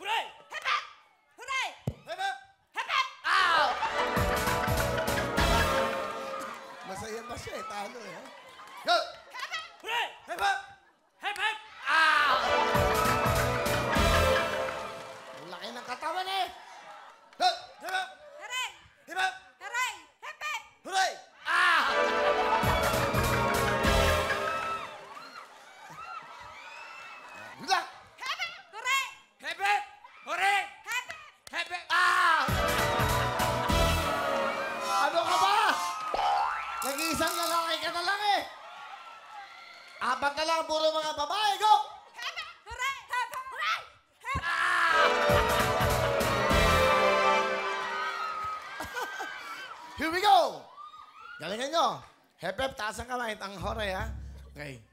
Hooray! Hep, hep! Hooray! Hep, hep! Hep, hep! Ow! Masaya ba siya eh? Talo eh. Go! Hep, hep! Hooray! Hep, hep! Hep, hep! Ow! Ang laki ng katawan eh. Go! Hep, hep! Hooray! Hep, hep! Hooray! Hep, hep! Hooray! Ah! Good luck! Hep, hep! Hooray! Hep, hep! Hooray! Hep, hep! Hep, hep! Ah! Ano ka ba? Nag-iisang lalaki ka na lang eh. Apat na lang, puro mga babae. Go! Hep, hep! Hooray! Hep, hep! Hooray! Hep, hep! Here we go! Galingan nyo. Hep, hep, taas ang kamay. Ang hooray, ha? Okay.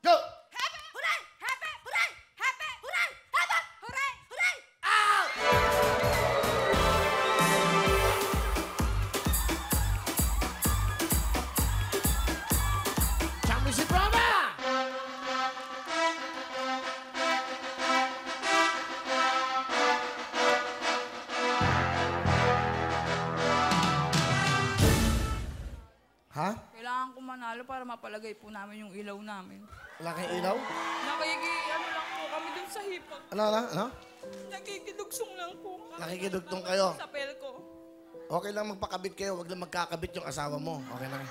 Go! Hep, hep! Hooray! Hep, hep! Hooray! Hep, hep! Hooray! Hep, hep! Hooray! Hooray! Out! Championship Rama! Ha? Kailangan ko manalo para mapalagay po namin yung ilaw namin. Wala kayong ilaw? Ano lang po kami dun sa hipag. Ano? Nakikidugsong lang po. Nakikidugtong kayo? Sa pelko. Okay lang magpakabit kayo, wag lang magkakabit yung asawa mo. Okay lang.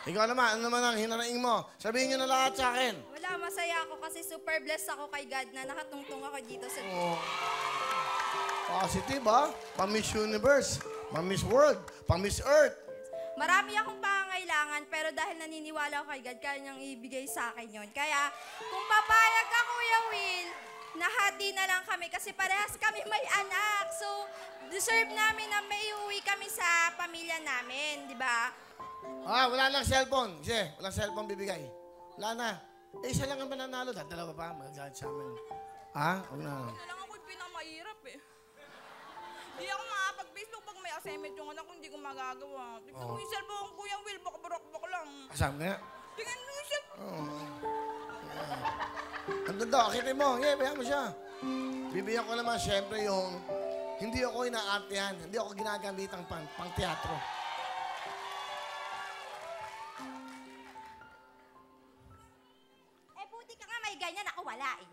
Ikaw naman, ano naman ang hinanaing mo? Sabihin nyo na lahat sa akin. Wala, masaya ako kasi super blessed ako kay God na nakatungtong ako dito sa... Oh. Positive, ha? Pang-Miss Universe, pang-Miss World, pang-Miss Earth. Marami akong pangangailangan pero dahil naniniwala ako kay God, kaya niyang ibigay sa akin yon. Kaya kung papayag ka, Kuya Will, nahati na lang kami kasi parehas kami may anak. So, deserve namin na may uwi kami sa pamilya namin, di ba? Wala lang cellphone. Kasi, walang cellphone bibigay. Wala na. Isa lang ang mananalo. Dalawa pa, magagalit sa amin. Huwag na. Ito lang ako yung pinamahirap eh. Hindi ako makapag-Facebook pag may assignment yung anak ko, hindi ko magagawa. Tignan mo yung cellphone, Kuya Will, baka barok-bak lang. Kasama nga. Tignan mo yung cellphone. Andun daw, akitin mo. Bayan mo siya. Bibigyan ko naman, syempre, yung hindi ako inaartehan. Hindi ako ginagamit ang pang-teatro. Buti ka nga may ganyan, ako wala eh.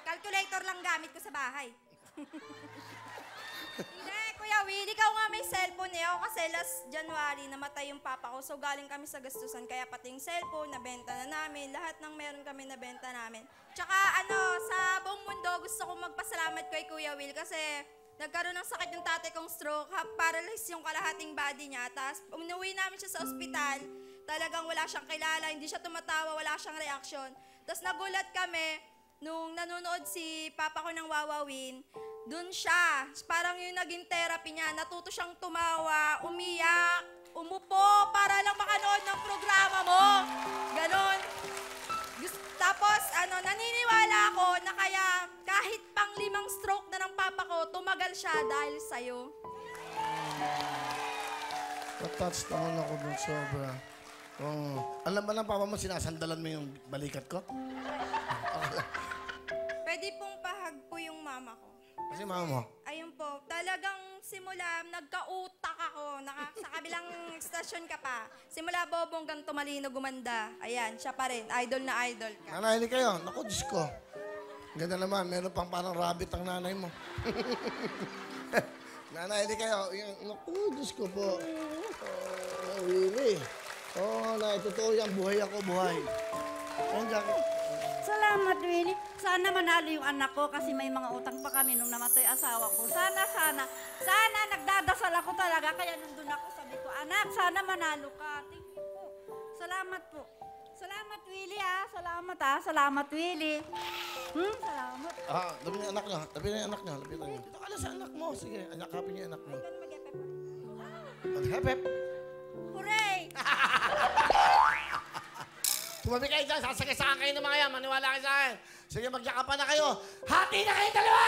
Calculator lang gamit ko sa bahay. Hindi, Kuya Will, ikaw nga may cellphone eh. Ako kasi last January namatay yung papa ko. So galing kami sa gastusan. Kaya pati yung cellphone, nabenta na namin. Lahat ng meron kami nabenta namin. Tsaka sa buong mundo gusto ko magpasalamat kay Kuya Will kasi nagkaroon ng sakit yung tatay kong stroke. Paralyzed yung kalahating body niya. Tapos umuwi namin siya sa ospital. Talagang wala siyang kilala, hindi siya tumatawa, wala siyang reaksyon. Tapos nagulat kami nung nanonood si papa ko ng Wawawin. Doon siya, parang yung naging therapy niya, natuto siyang tumawa, umiyak, umupo para lang makanood ng programa mo. Ganon. Tapos, naniniwala ako na kaya kahit pang 5 stroke na ng papa ko, tumagal siya dahil sa'yo. Natouch naman ako dun sobra. Alam ba ng papa mo, sinasandalan mo yung balikat ko? Pwede pong pahag po yung mama ko. Kasi mama mo? Ayun po, talagang simula, nagka-utak ako. Sa kabilang stasyon ka pa. Simula bobo hanggang tumalino gumanda. Ayan, siya pa rin. Idol na idol ka. Nanay, kayo. Naku, Diyos ko. Ganda naman. Meron pang parang rabbit ang nanay mo. Nanay, kayo. Naku, Diyos ko po. Really? Nay, totoo yan. Buhay ako, buhay. Ayan, Jackie. Salamat, Willie. Sana manalo yung anak ko kasi may mga utang pa kami nung namatay asawa ko. Sana nagdadasal ako talaga. Kaya nandun ako, sabi ko, anak, sana manalo ka. Thank you po. Salamat po. Salamat, Willie, Salamat, Salamat, Willie. Salamat. Labi niya anak niyo. Labi niya anak niyo. Labi niyo. Dito ka na sa anak mo. Sige, yakapin niya anak mo. Mag-hep-hep. Hooray! Tumabi kayo dyan. Sasakay kayo ng mga yan. Maniwala kayo sa akin. Sige, magyakapan na kayo. Hati na kayo dalawa!